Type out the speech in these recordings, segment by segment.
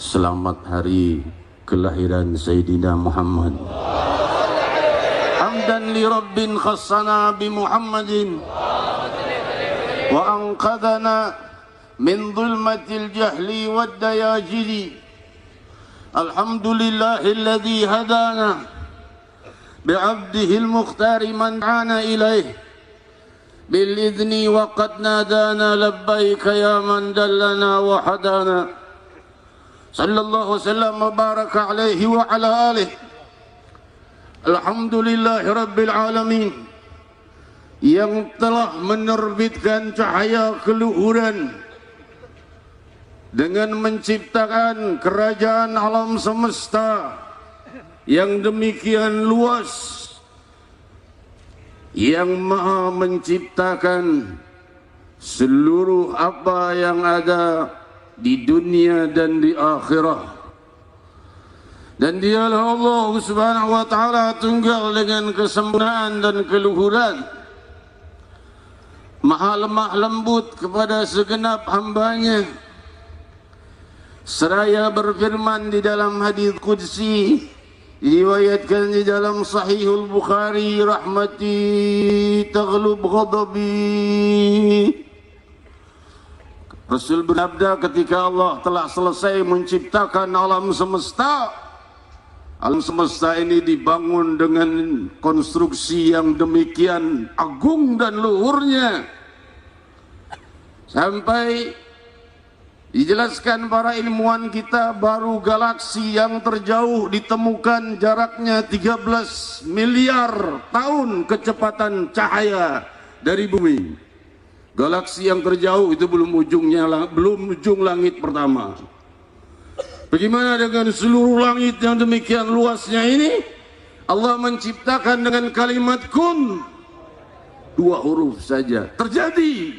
Selamat hari kelahiran Sayyidina Muhammad. Hamdan li Rabbin khassana bi Muhammadin wa anqadhana min dhulmatil jahli wad dayajili. Alhamdulillahilladzi hadana bi'abdihi al-mukhtari man da'ana ilayh bil idzni wa qad nadana labbaika ya man dallana wa hadana. Sallallahu wasallam wa baraka alaihi wa ala alihi. Alhamdulillahi rabbil alamin, yang telah menerbitkan cahaya keluhuran dengan menciptakan kerajaan alam semesta yang demikian luas, yang maha menciptakan seluruh apa yang ada di dunia dan di akhirat. Dan dialah Allah subhanahu wa ta'ala tunggal dengan kesempurnaan dan keluhuran, maha lemah lembut kepada segenap hambanya. Seraya berfirman di dalam hadis qudsi, diriwayatkan di dalam Sahihul Bukhari, rahmati taghlub ghadabi. Rasul bersabda ketika Allah telah selesai menciptakan alam semesta, alam semesta ini dibangun dengan konstruksi yang demikian agung dan luhurnya, sampai dijelaskan para ilmuwan kita baru galaksi yang terjauh ditemukan jaraknya 13 miliar tahun kecepatan cahaya dari bumi. Galaksi yang terjauh itu belum ujung langit pertama. Bagaimana dengan seluruh langit yang demikian luasnya ini? Allah menciptakan dengan kalimat kun, 2 huruf saja, terjadi,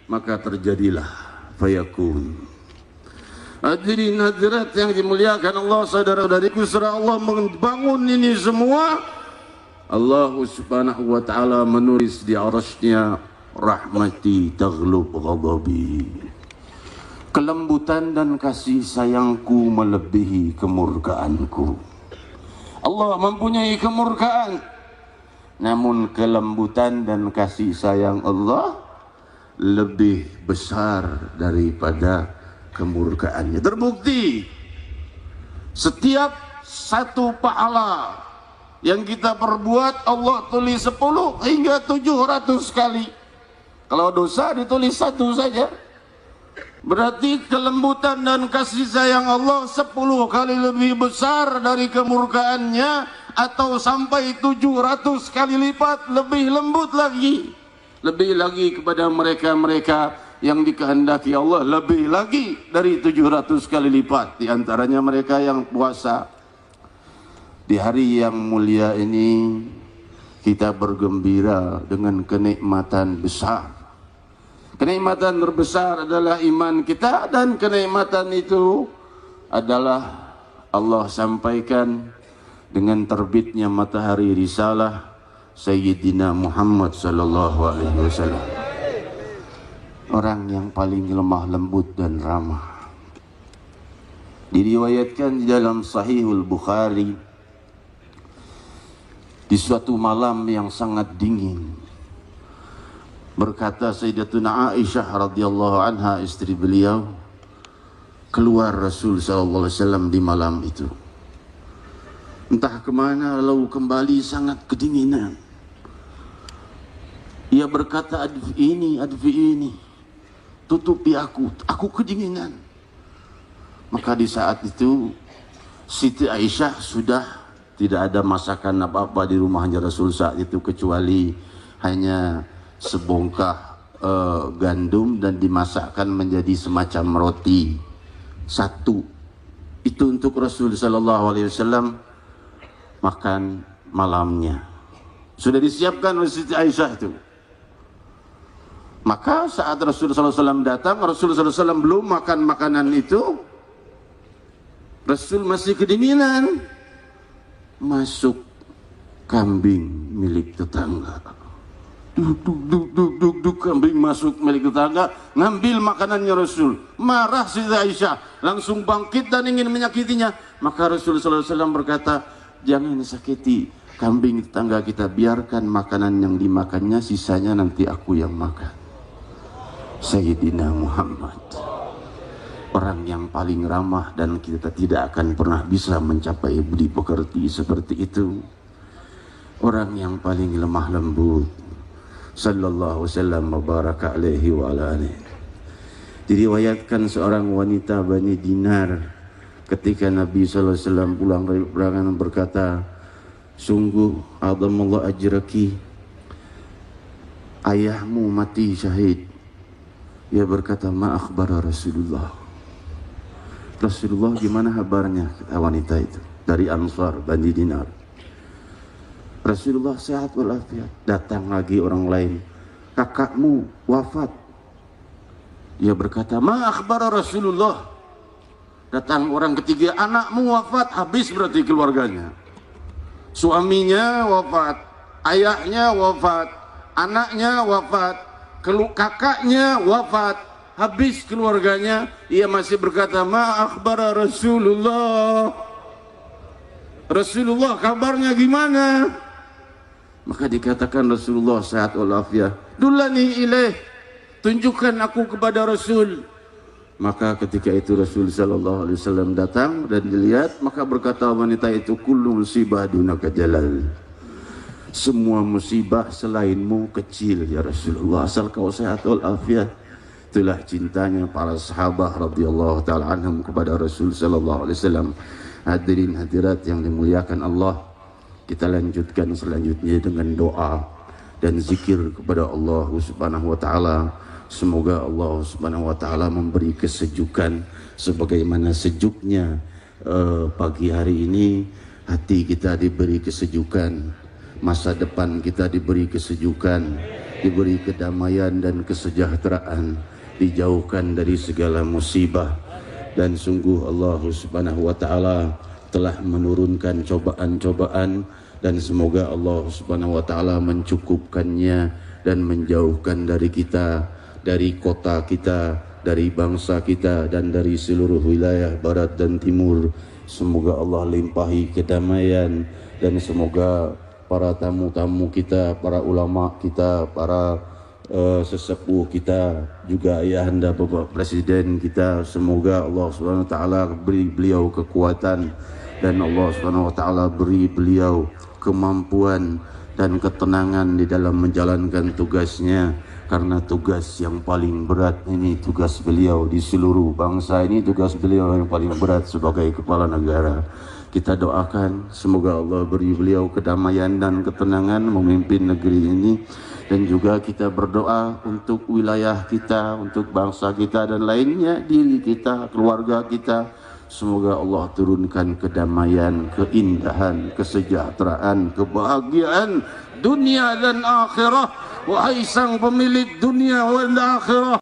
maka terjadilah, fayakun. Hadirin hadirat yang dimuliakan Allah, saudara-saudariku, setelah Allah membangun ini semua, Allah subhanahu wa ta'ala menulis di arasnya, rahmati taghlub ghadabi. Kelembutan dan kasih sayangku melebihi kemurkaanku. Allah mempunyai kemurkaan, namun kelembutan dan kasih sayang Allah lebih besar daripada kemurkaannya. Terbukti setiap satu pahala yang kita perbuat Allah tulis 10 hingga 700 kali. Kalau dosa ditulis 1 saja, berarti kelembutan dan kasih sayang Allah 10 kali lebih besar dari kemurkaannya, atau sampai 700 kali lipat lebih lembut lagi. Lebih lagi kepada mereka-mereka yang dikehendaki Allah, lebih lagi dari 700 kali lipat. Di antaranya mereka yang puasa. Di hari yang mulia ini kita bergembira dengan kenikmatan besar. Kenikmatan terbesar adalah iman kita, dan kenikmatan itu adalah Allah sampaikan dengan terbitnya matahari risalah Sayyidina Muhammad sallallahu alaihi wasallam. Orang yang paling lemah lembut dan ramah. Diriwayatkan di dalam Sahihul Bukhari, di suatu malam yang sangat dingin, berkata Sayyidatuna Aisyah radhiyallahu anha, istri beliau, keluar Rasul sallallahu alaihi wasallam di malam itu. Entah kemana, lalu kembali sangat kedinginan. Ia berkata, adfi ini, tutupi aku kedinginan. Maka di saat itu Siti Aisyah sudah tidak ada masakan apa-apa di rumahnya Rasul saat itu, kecuali hanya sebongkah gandum dan dimasakkan menjadi semacam roti satu. Itu untuk Rasul sallallahu alaihi wasallam makan malamnya. Sudah disiapkan oleh Siti Aisyah itu. Maka saat Rasul sallallahu alaihi wasallam datang, Rasul sallallahu alaihi wasallam belum makan makanan itu. Rasul masih kedinginan. Masuk kambing milik tetangga. Duk kambing masuk milik tetangga, ngambil makanannya Rasul. Marah Siti Aisyah, langsung bangkit dan ingin menyakitinya. Maka Rasul sallallahu alaihi wasallam berkata, jangan sakiti kambing tetangga kita, biarkan makanan yang dimakannya, sisanya nanti aku yang makan. Sayyidina Muhammad, orang yang paling ramah, dan kita tidak akan pernah bisa mencapai budi pekerti seperti itu. Orang yang paling lemah lembut, sallallahu wasallam baraka alaihi wa ala alihi. Diriwayatkan seorang wanita Bani Dinar, ketika Nabi sallallahu alaihi wasallam pulang dari peperangan berkata, sungguh adamallahu ajraki, ayahmu mati syahid. Ia berkata, ma akhbara Rasulullah. Rasulullah gimana kabarnya wanita itu dari Ansar Bani Dinar? Rasulullah sehat walafiat. Datang lagi orang lain, kakakmu wafat. Ia berkata, ma akhbara Rasulullah. Datang orang ketiga, anakmu wafat. Habis berarti keluarganya. Suaminya wafat, ayahnya wafat, anaknya wafat, kakaknya wafat, habis keluarganya. Ia masih berkata, ma akhbara Rasulullah. Rasulullah kabarnya gimana? Maka dikatakan Rasulullah sehat walafiat. Dulani ilaih, tunjukkan aku kepada Rasul. Maka ketika itu Rasul sallallahu alaihi wasallam datang dan dilihat, maka berkata wanita itu, kullu musibah dunaka jalal. Semua musibah selainmu kecil ya Rasulullah, asal kau sehat walafiat. Itulah cintanya para sahabat radhiyallahu taala anhum kepada Rasul sallallahu alaihi wasallam. Hadirin hadirat yang dimuliakan Allah, kita lanjutkan selanjutnya dengan doa dan zikir kepada Allah Subhanahu wa taala. Semoga Allah Subhanahu wa taala memberi kesejukan sebagaimana sejuknya pagi hari ini hati kita diberi kesejukan, masa depan kita diberi kesejukan, diberi kedamaian dan kesejahteraan, dijauhkan dari segala musibah. Dan sungguh Allah Subhanahu wa taala telah menurunkan cobaan-cobaan, dan semoga Allah Subhanahu wa taala mencukupkannya dan menjauhkan dari kita, dari kota kita, dari bangsa kita, dan dari seluruh wilayah barat dan timur. Semoga Allah limpahi kedamaian, dan semoga para tamu-tamu kita, para ulama kita, para sesepuh kita, juga ayahanda Bapak Presiden kita, semoga Allah Subhanahu wa taala beri beliau kekuatan, dan Allah Subhanahu wa taala beri beliau kemampuan dan ketenangan di dalam menjalankan tugasnya, karena tugas yang paling berat ini tugas beliau di seluruh bangsa ini, tugas beliau yang paling berat sebagai kepala negara. Kita doakan semoga Allah beri beliau kedamaian dan ketenangan memimpin negeri ini, dan juga kita berdoa untuk wilayah kita, untuk bangsa kita dan lainnya, diri kita, keluarga kita. Semoga Allah turunkan kedamaian, keindahan, kesejahteraan, kebahagiaan dunia dan akhirah. Wahai sang pemilik dunia dan akhirah,